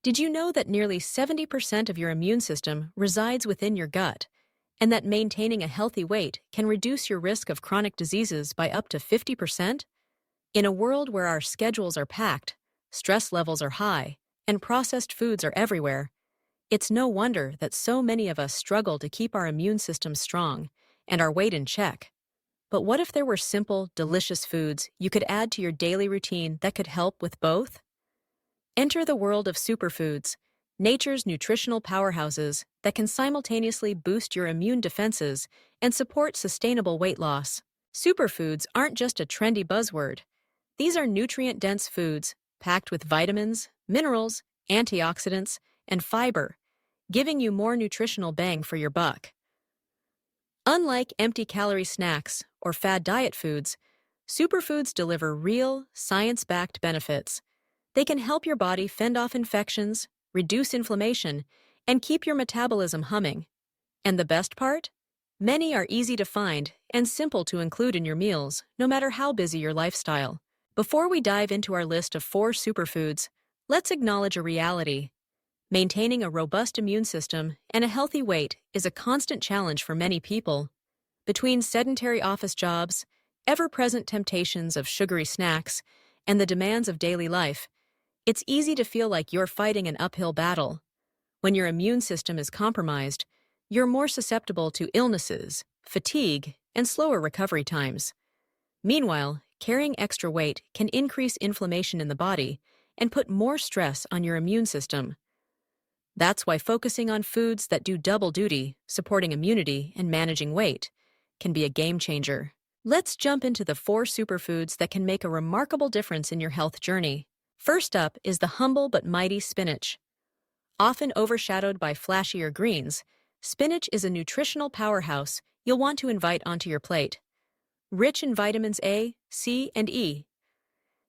Did you know that nearly 70% of your immune system resides within your gut, and that maintaining a healthy weight can reduce your risk of chronic diseases by up to 50%? In a world where our schedules are packed, stress levels are high, and processed foods are everywhere, it's no wonder that so many of us struggle to keep our immune system strong and our weight in check. But what if there were simple, delicious foods you could add to your daily routine that could help with both? Enter the world of superfoods, nature's nutritional powerhouses that can simultaneously boost your immune defenses and support sustainable weight loss. Superfoods aren't just a trendy buzzword. These are nutrient-dense foods packed with vitamins, minerals, antioxidants, and fiber, giving you more nutritional bang for your buck. Unlike empty-calorie snacks or fad diet foods, superfoods deliver real, science-backed benefits. They can help your body fend off infections, reduce inflammation, and keep your metabolism humming. And the best part? Many are easy to find and simple to include in your meals, no matter how busy your lifestyle. Before we dive into our list of 4 superfoods, let's acknowledge a reality. Maintaining a robust immune system and a healthy weight is a constant challenge for many people. Between sedentary office jobs, ever-present temptations of sugary snacks, and the demands of daily life, it's easy to feel like you're fighting an uphill battle. When your immune system is compromised, you're more susceptible to illnesses, fatigue, and slower recovery times. Meanwhile, carrying extra weight can increase inflammation in the body and put more stress on your immune system. That's why focusing on foods that do double duty, supporting immunity and managing weight, can be a game changer. Let's jump into the 4 superfoods that can make a remarkable difference in your health journey. First up is the humble but mighty spinach. Often overshadowed by flashier greens, spinach is a nutritional powerhouse you'll want to invite onto your plate. Rich in vitamins A, C, and E,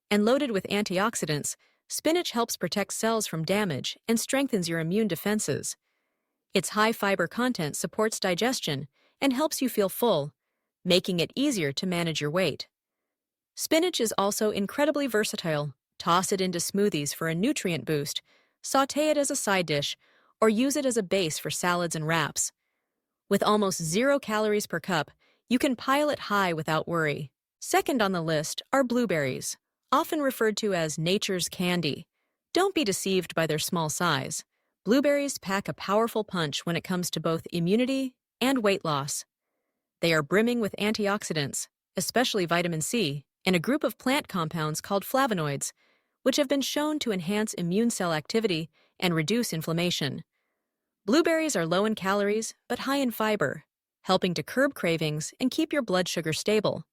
and loaded with antioxidants, spinach helps protect cells from damage and strengthens your immune defenses. Its high fiber content supports digestion and helps you feel full, making it easier to manage your weight. Spinach is also incredibly versatile. Toss it into smoothies for a nutrient boost, sauté it as a side dish, or use it as a base for salads and wraps. With almost 0 calories per cup, you can pile it high without worry. Second on the list are blueberries, often referred to as nature's candy. Don't be deceived by their small size. Blueberries pack a powerful punch when it comes to both immunity and weight loss. They are brimming with antioxidants, especially vitamin C, and a group of plant compounds called flavonoids, which have been shown to enhance immune cell activity and reduce inflammation. Blueberries are low in calories but high in fiber, helping to curb cravings and keep your blood sugar stable.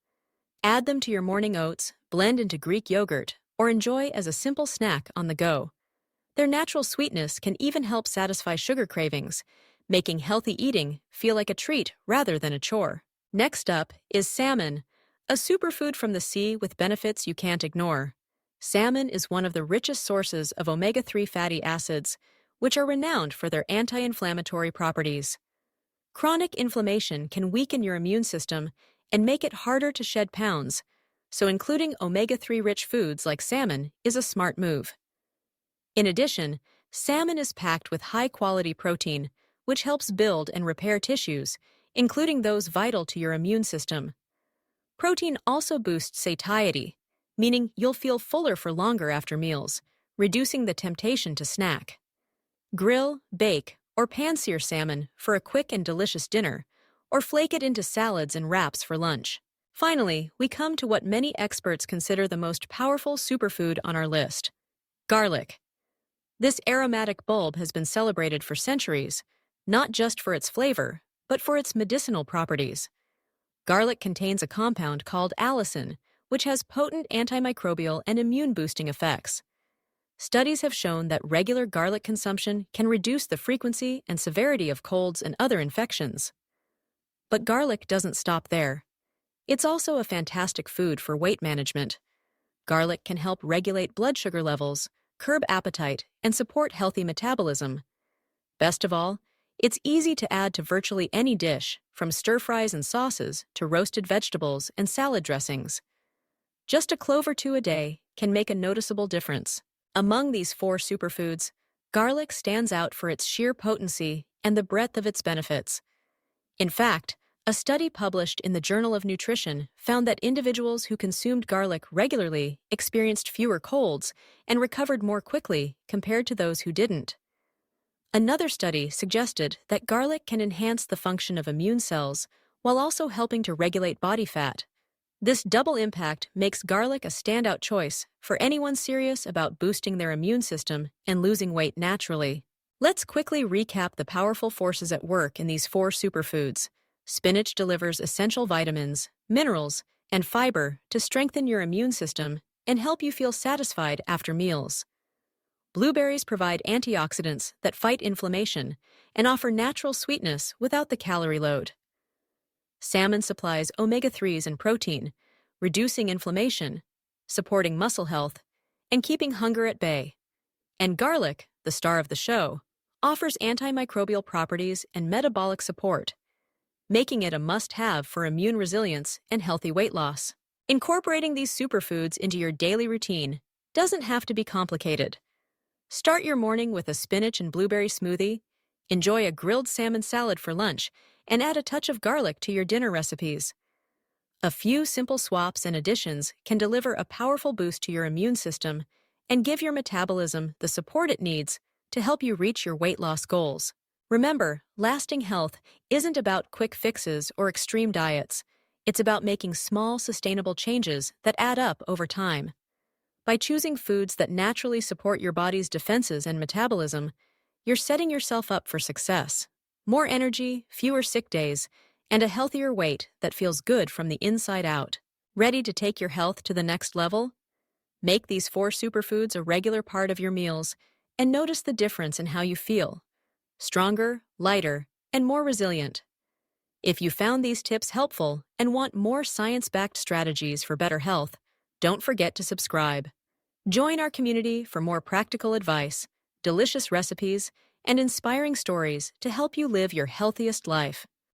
Add them to your morning oats, blend into Greek yogurt, or enjoy as a simple snack on the go. Their natural sweetness can even help satisfy sugar cravings, making healthy eating feel like a treat rather than a chore. Next up is salmon, a superfood from the sea with benefits you can't ignore. Salmon is one of the richest sources of omega-3 fatty acids, which are renowned for their anti-inflammatory properties. Chronic inflammation can weaken your immune system and make it harder to shed pounds, so including omega-3 rich foods like salmon is a smart move. In addition, salmon is packed with high-quality protein, which helps build and repair tissues, including those vital to your immune system. Protein also boosts satiety, meaning you'll feel fuller for longer after meals, reducing the temptation to snack. Grill, bake, or pan-sear salmon for a quick and delicious dinner, or flake it into salads and wraps for lunch. Finally, we come to what many experts consider the most powerful superfood on our list: garlic. This aromatic bulb has been celebrated for centuries, not just for its flavor, but for its medicinal properties. Garlic contains a compound called allicin, which has potent antimicrobial and immune-boosting effects. Studies have shown that regular garlic consumption can reduce the frequency and severity of colds and other infections. But garlic doesn't stop there. It's also a fantastic food for weight management. Garlic can help regulate blood sugar levels, curb appetite, and support healthy metabolism. Best of all, it's easy to add to virtually any dish, from stir-fries and sauces to roasted vegetables and salad dressings. Just a clove or two a day can make a noticeable difference. Among these 4 superfoods, garlic stands out for its sheer potency and the breadth of its benefits. In fact, a study published in the Journal of Nutrition found that individuals who consumed garlic regularly experienced fewer colds and recovered more quickly compared to those who didn't. Another study suggested that garlic can enhance the function of immune cells while also helping to regulate body fat. This double impact makes garlic a standout choice for anyone serious about boosting their immune system and losing weight naturally. Let's quickly recap the powerful forces at work in these 4 superfoods. Spinach delivers essential vitamins, minerals, and fiber to strengthen your immune system and help you feel satisfied after meals. Blueberries provide antioxidants that fight inflammation and offer natural sweetness without the calorie load. Salmon supplies omega-3s and protein, reducing inflammation, supporting muscle health, and keeping hunger at bay. And garlic, the star of the show, offers antimicrobial properties and metabolic support, making it a must-have for immune resilience and healthy weight loss. Incorporating these superfoods into your daily routine doesn't have to be complicated. Start your morning with a spinach and blueberry smoothie, enjoy a grilled salmon salad for lunch, and add a touch of garlic to your dinner recipes. A few simple swaps and additions can deliver a powerful boost to your immune system and give your metabolism the support it needs to help you reach your weight loss goals. Remember, lasting health isn't about quick fixes or extreme diets. It's about making small, sustainable changes that add up over time. By choosing foods that naturally support your body's defenses and metabolism, you're setting yourself up for success. More energy, fewer sick days, and a healthier weight that feels good from the inside out. Ready to take your health to the next level? Make these 4 superfoods a regular part of your meals and notice the difference in how you feel. Stronger, lighter, and more resilient. If you found these tips helpful and want more science-backed strategies for better health, don't forget to subscribe. Join our community for more practical advice, delicious recipes, and inspiring stories to help you live your healthiest life.